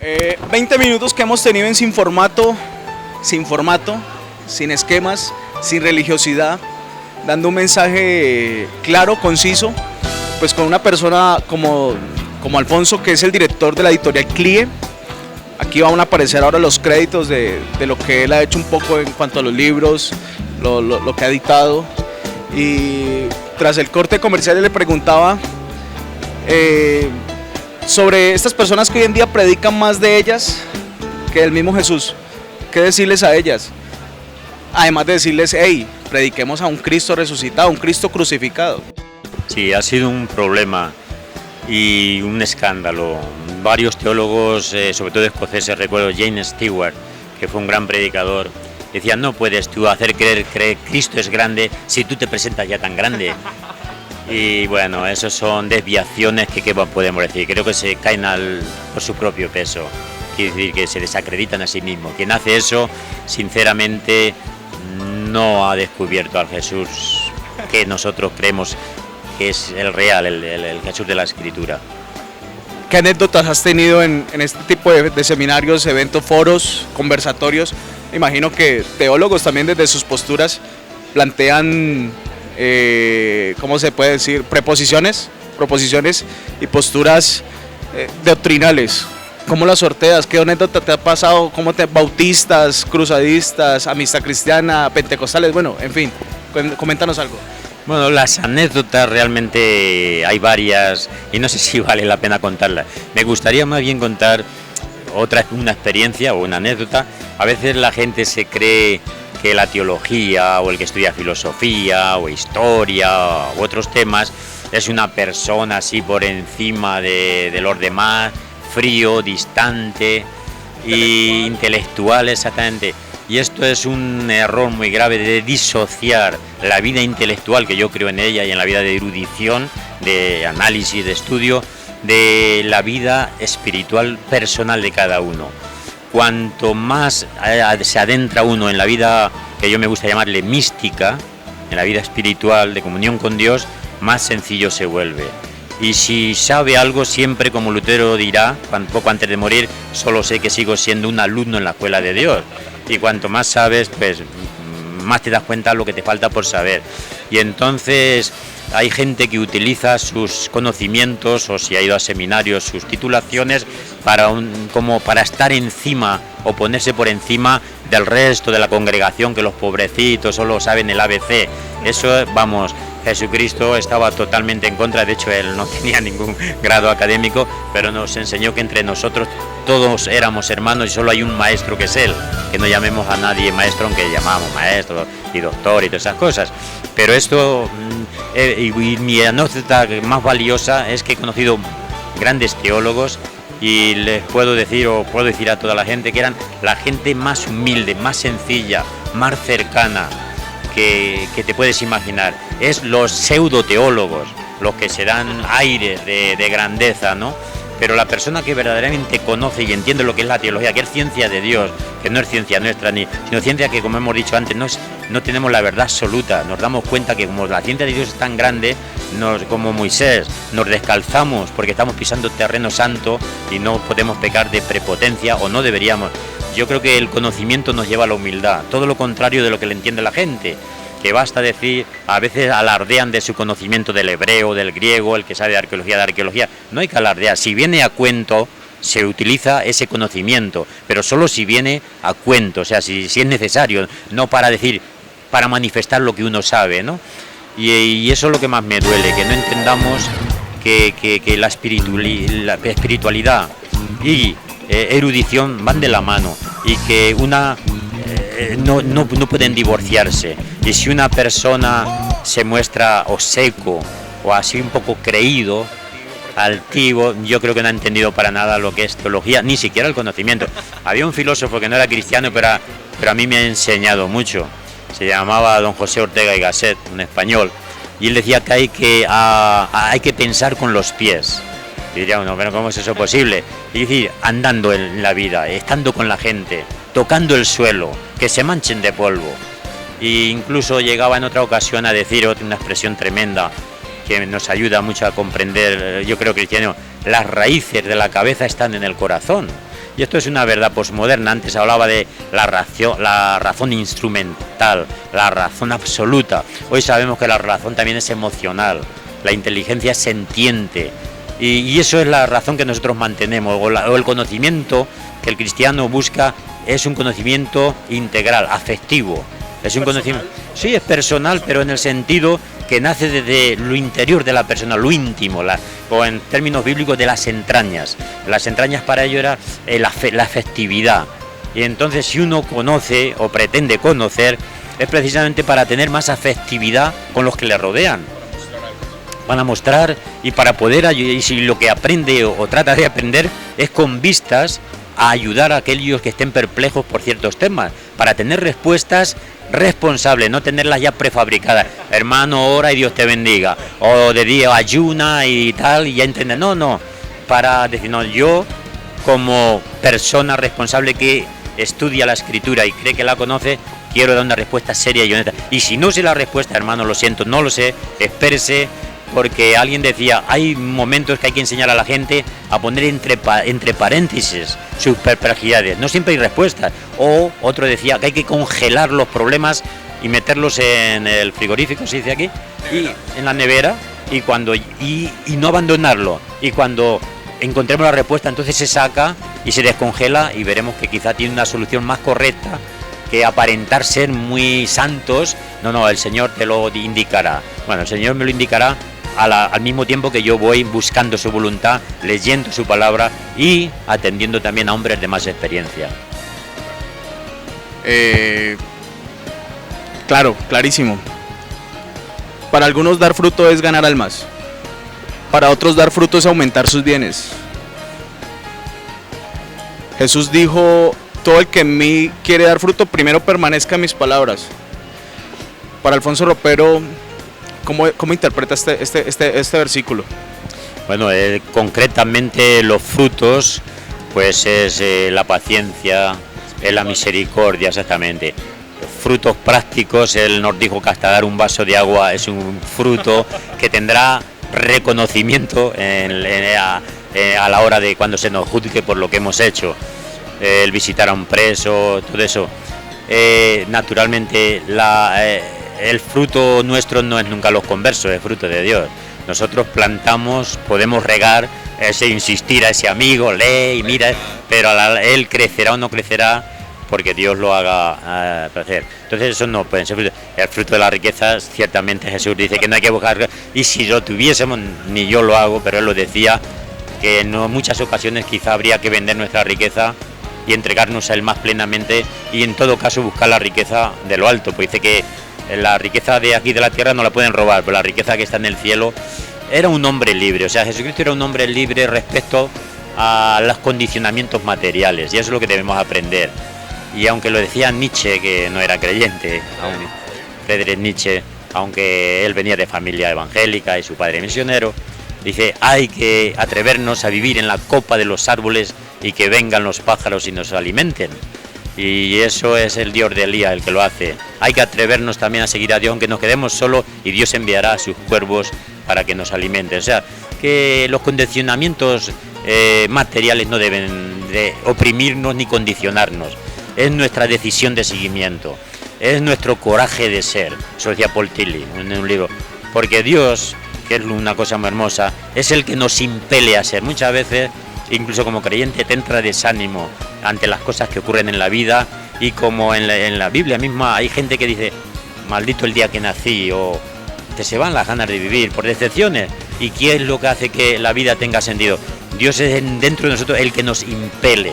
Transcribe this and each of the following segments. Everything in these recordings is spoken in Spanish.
20 minutos que hemos tenido en sin formato, sin esquemas, sin religiosidad, dando un mensaje claro, conciso, pues con una persona como Alfonso, que es el director de la editorial CLIE. Aquí van a aparecer ahora los créditos de lo que él ha hecho un poco en cuanto a los libros, lo que ha editado. Y tras el corte comercial le preguntaba sobre estas personas que hoy en día predican más de ellas que del mismo Jesús. ¿Qué decirles a ellas? Además de decirles, hey, prediquemos a un Cristo resucitado, un Cristo crucificado. Sí, ha sido un problema y un escándalo. Varios teólogos, sobre todo escoceses, recuerdo James Stewart, que fue un gran predicador, decían, no puedes tú hacer creer que Cristo es grande si tú te presentas ya tan grande. Y bueno, esos son desviaciones que ¿qué podemos decir? Creo que se caen por su propio peso, quiere decir que se desacreditan a sí mismos. Quien hace eso, sinceramente, no ha descubierto al Jesús que nosotros creemos que es el real, el Jesús de la Escritura. ¿Qué anécdotas has tenido en este tipo de seminarios, eventos, foros, conversatorios? Imagino que teólogos también desde sus posturas plantean, ¿cómo se puede decir? Proposiciones y posturas doctrinales. ¿Cómo las sorteas? ¿Qué anécdota te ha pasado? ¿Cómo bautistas, cruzadistas, amistad cristiana, pentecostales? Bueno, en fin, coméntanos algo. Bueno, las anécdotas realmente hay varias y no sé si vale la pena contarlas. Me gustaría más bien contar una experiencia o una anécdota. A veces la gente se cree que la teología o el que estudia filosofía o historia u otros temas es una persona así por encima de los demás, frío, distante e intelectual exactamente. Y esto es un error muy grave de disociar la vida intelectual, que yo creo en ella, y en la vida de erudición, de análisis, de estudio, de la vida espiritual personal de cada uno. Cuanto más se adentra uno en la vida que yo me gusta llamarle mística, en la vida espiritual de comunión con Dios, más sencillo se vuelve. Y si sabe algo, siempre, como Lutero dirá, poco antes de morir, solo sé que sigo siendo un alumno en la escuela de Dios. Y cuanto más sabes, pues más te das cuenta de lo que te falta por saber. Y entonces hay gente que utiliza sus conocimientos, o si ha ido a seminarios, sus titulaciones, como para estar encima o ponerse por encima del resto de la congregación, que los pobrecitos solo saben el ABC. Eso, vamos, Jesucristo estaba totalmente en contra. De hecho, él no tenía ningún grado académico, pero nos enseñó que entre nosotros todos éramos hermanos y solo hay un maestro, que es él, que no llamemos a nadie maestro, aunque llamamos maestro y doctor y todas esas cosas. Pero esto, y mi anécdota más valiosa es que he conocido grandes teólogos y les puedo decir a toda la gente que eran la gente más humilde, más sencilla, más cercana que te puedes imaginar. Es los pseudoteólogos los que se dan aires de grandeza, ¿no? Pero la persona que verdaderamente conoce y entiende lo que es la teología, que es ciencia de Dios, que no es ciencia nuestra, sino ciencia que, como hemos dicho antes, no tenemos la verdad absoluta. Nos damos cuenta que como la ciencia de Dios es tan grande, como Moisés, nos descalzamos porque estamos pisando terreno santo y no podemos pecar de prepotencia, o no deberíamos. Yo creo que el conocimiento nos lleva a la humildad, todo lo contrario de lo que le entiende la gente, que basta decir, a veces alardean de su conocimiento del hebreo, del griego, el que sabe de arqueología. No hay que alardear. Si viene a cuento, se utiliza ese conocimiento, pero solo si viene a cuento, o sea, si es necesario, no para decir, para manifestar lo que uno sabe, ¿no? Y eso es lo que más me duele, que no entendamos que la espiritualidad y erudición van de la mano, y que no pueden divorciarse. Y si una persona se muestra o seco o así un poco creído, altivo, yo creo que no ha entendido para nada lo que es teología, ni siquiera el conocimiento. Había un filósofo que no era cristiano, pero a mí me ha enseñado mucho. Se llamaba don José Ortega y Gasset, un español, y él decía que hay que pensar con los pies. Y diría uno, pero ¿cómo es eso posible? Y decir, andando en la vida, estando con la gente, tocando el suelo, que se manchen de polvo. E incluso llegaba en otra ocasión a decir una expresión tremenda que nos ayuda mucho a comprender, yo creo, cristiano: las raíces de la cabeza están en el corazón. Y esto es una verdad posmoderna. Antes hablaba de la razón instrumental, la razón absoluta. Hoy sabemos que la razón también es emocional, la inteligencia es sentiente. Y eso es la razón que nosotros mantenemos, o el conocimiento que el cristiano busca es un conocimiento integral, afectivo. Es un conocimiento, sí, es personal, pero en el sentido que nace desde lo interior de la persona, lo íntimo, o en términos bíblicos de las entrañas. Las entrañas para ello era la afectividad. Y entonces si uno conoce o pretende conocer, es precisamente para tener más afectividad con los que le rodean. Van a mostrar y para poder, y si lo que aprende o trata de aprender es con vistas a ayudar a aquellos que estén perplejos por ciertos temas, para tener respuestas responsables, no tenerlas ya prefabricadas. Hermano, ora y Dios te bendiga, o de día ayuna y tal, y ya entender. No, para decir, no, yo como persona responsable que estudia la Escritura y cree que la conoce, quiero dar una respuesta seria y honesta. Y si no sé la respuesta, hermano, lo siento, no lo sé, espérese, porque alguien decía, hay momentos que hay que enseñar a la gente a poner entre paréntesis sus perplejidades, no siempre hay respuestas. O otro decía que hay que congelar los problemas y meterlos en el frigorífico, se dice aquí, y en la nevera, y no abandonarlo. Y cuando encontremos la respuesta, entonces se saca y se descongela y veremos que quizá tiene una solución más correcta que aparentar ser muy santos. No, el Señor te lo indicará. Bueno, el Señor me lo indicará al mismo tiempo que yo voy buscando su voluntad, leyendo su palabra y atendiendo también a hombres de más experiencia. Claro, clarísimo. Para algunos dar fruto es ganar almas. Para otros dar fruto es aumentar sus bienes. Jesús dijo, todo el que en mí quiere dar fruto, primero permanezca en mis palabras. Para Alfonso Ropero, ¿cómo interpreta este versículo? Bueno, concretamente los frutos, pues es la paciencia, es la misericordia, exactamente. Los frutos prácticos, él nos dijo que hasta dar un vaso de agua es un fruto que tendrá reconocimiento a la hora de cuando se nos juzgue por lo que hemos hecho. El visitar a un preso, todo eso. Naturalmente, el fruto nuestro no es nunca los conversos, es fruto de Dios. Nosotros plantamos, podemos regar, insistir a ese amigo, lee y mira, pero él crecerá o no crecerá porque Dios lo haga placer. Entonces eso no puede ser fruto. El fruto de la riqueza, ciertamente Jesús dice que no hay que buscar, y si lo tuviésemos, ni yo lo hago, pero él lo decía, que en muchas ocasiones quizá habría que vender nuestra riqueza y entregarnos a él más plenamente, y en todo caso buscar la riqueza de lo alto, pues dice que la riqueza de aquí de la tierra no la pueden robar, pero la riqueza que está en el cielo. Era un hombre libre, o sea, Jesucristo era un hombre libre respecto a los condicionamientos materiales, y eso es lo que debemos aprender. Y aunque lo decía Nietzsche, que no era creyente, Friedrich Nietzsche, aunque él venía de familia evangélica y su padre misionero, dice, hay que atrevernos a vivir en la copa de los árboles y que vengan los pájaros y nos alimenten. Y eso es el Dios de Elías el que lo hace. Hay que atrevernos también a seguir a Dios, aunque nos quedemos solos, y Dios enviará a sus cuervos para que nos alimenten. O sea, que los condicionamientos materiales no deben de oprimirnos ni condicionarnos. Es nuestra decisión de seguimiento, es nuestro coraje de ser, eso decía Paul Tillich en un libro, porque Dios, que es una cosa muy hermosa, es el que nos impele a ser. Muchas veces, incluso como creyente, te entra desánimo ante las cosas que ocurren en la vida, y como en la Biblia misma hay gente que dice, maldito el día que nací, o te se van las ganas de vivir por decepciones. ¿Y qué es lo que hace que la vida tenga sentido? Dios es dentro de nosotros el que nos impele,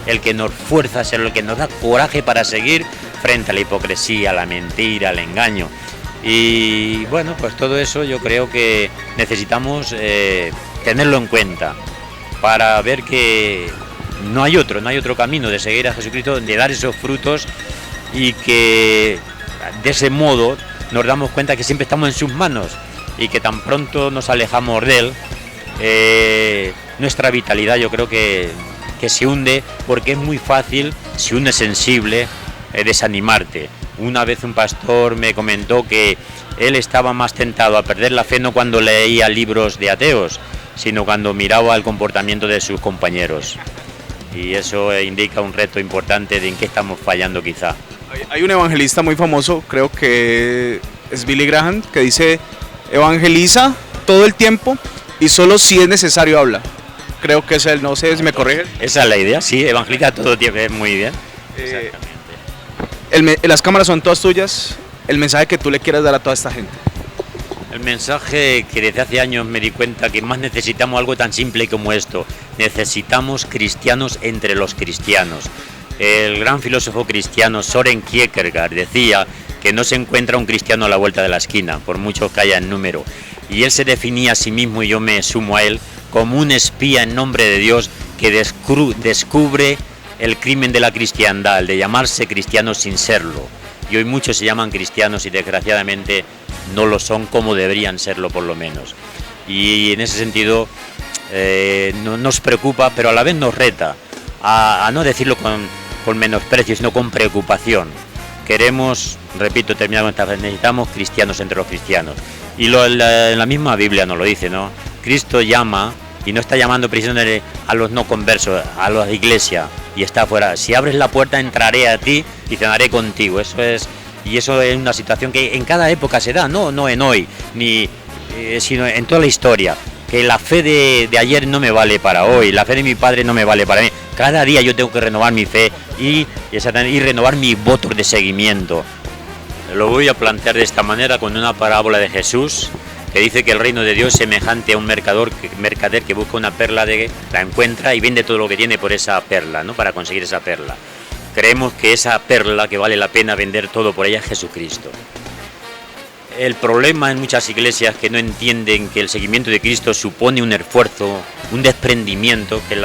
el que nos fuerza a ser, el que nos da coraje para seguir frente a la hipocresía, a la mentira, al engaño. Y bueno, pues todo eso yo creo que necesitamos tenerlo en cuenta para ver que no hay otro camino de seguir a Jesucristo, de dar esos frutos, y que de ese modo nos damos cuenta que siempre estamos en sus manos, y que tan pronto nos alejamos de él, nuestra vitalidad yo creo que se hunde, porque es muy fácil, si uno es sensible, desanimarte. Una vez un pastor me comentó que él estaba más tentado a perder la fe no cuando leía libros de ateos, sino cuando miraba el comportamiento de sus compañeros. y eso indica un reto importante de en qué estamos fallando quizá. Hay un evangelista muy famoso, creo que es Billy Graham, que dice, evangeliza todo el tiempo y solo si es necesario habla. Creo que es él, no sé si me corrige. Esa es la idea, sí, evangeliza todo el tiempo, es muy bien. Las cámaras son todas tuyas, el mensaje que tú le quieras dar a toda esta gente. El mensaje que desde hace años me di cuenta que más necesitamos algo tan simple como esto. Necesitamos cristianos entre los cristianos. El gran filósofo cristiano Søren Kierkegaard decía que no se encuentra un cristiano a la vuelta de la esquina, por mucho que haya en número. Y él se definía a sí mismo, y yo me sumo a él, como un espía en nombre de Dios que descubre el crimen de la cristiandad, el de llamarse cristiano sin serlo. Y hoy muchos se llaman cristianos y desgraciadamente no lo son como deberían serlo por lo menos. Y en ese sentido nos preocupa, pero a la vez nos reta a no decirlo con menosprecio, sino con preocupación. Queremos, repito, terminar con esta frase, necesitamos cristianos entre los cristianos. Y la misma Biblia nos lo dice, ¿no? Cristo llama, y no está llamando prisioneros a los no conversos, a la iglesia, y está afuera. Si abres la puerta, entraré a ti y cenaré contigo. Eso es una situación que en cada época se da, no en hoy, sino en toda la historia. Que la fe de ayer no me vale para hoy, la fe de mi padre no me vale para mí. Cada día yo tengo que renovar mi fe y renovar mi voto de seguimiento. Lo voy a plantear de esta manera con una parábola de Jesús que dice que el reino de Dios es semejante a un mercader que busca una perla, la encuentra y vende todo lo que tiene por esa perla, ¿no? Para conseguir esa perla. Creemos que esa perla que vale la pena vender todo por ella es Jesucristo. El problema en muchas iglesias que no entienden que el seguimiento de Cristo supone un esfuerzo, un desprendimiento, que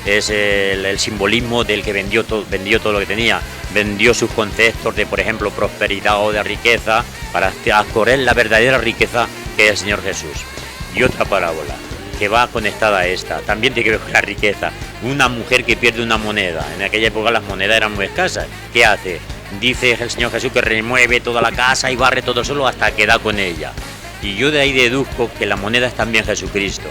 es el simbolismo del que vendió todo lo que tenía. Vendió sus conceptos de, por ejemplo, prosperidad o de riqueza para adquirir la verdadera riqueza que es el Señor Jesús. Y otra parábola que va conectada a esta, también tiene que ver con la riqueza. Una mujer que pierde una moneda. En aquella época las monedas eran muy escasas. ¿Qué hace? Dice el Señor Jesús que remueve toda la casa y barre todo solo hasta que da con ella. Y yo de ahí deduzco que la moneda es también Jesucristo.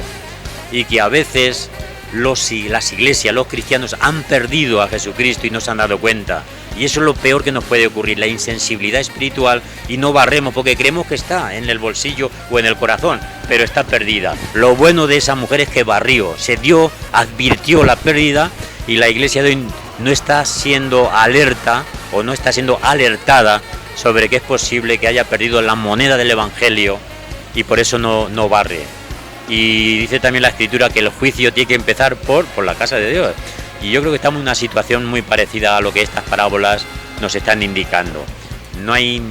Y que a veces las iglesias, los cristianos han perdido a Jesucristo y no se han dado cuenta. Y eso es lo peor que nos puede ocurrir, la insensibilidad espiritual, y no barremos porque creemos que está en el bolsillo o en el corazón, pero está perdida. Lo bueno de esa mujer es que barrió, advirtió la pérdida, y la iglesia de hoy no está siendo alerta o no está siendo alertada sobre que es posible que haya perdido la moneda del Evangelio y por eso no barre. Y dice también la Escritura que el juicio tiene que empezar por la casa de Dios. Y yo creo que estamos en una situación muy parecida a lo que estas parábolas nos están indicando. No hay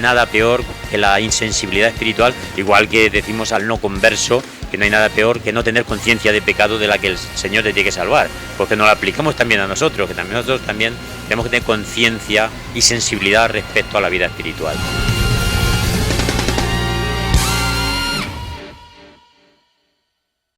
nada peor que la insensibilidad espiritual, igual que decimos al no converso, que no hay nada peor que no tener conciencia de pecado de la que el Señor te tiene que salvar, porque nos lo aplicamos también a nosotros, que también nosotros tenemos que tener conciencia y sensibilidad respecto a la vida espiritual.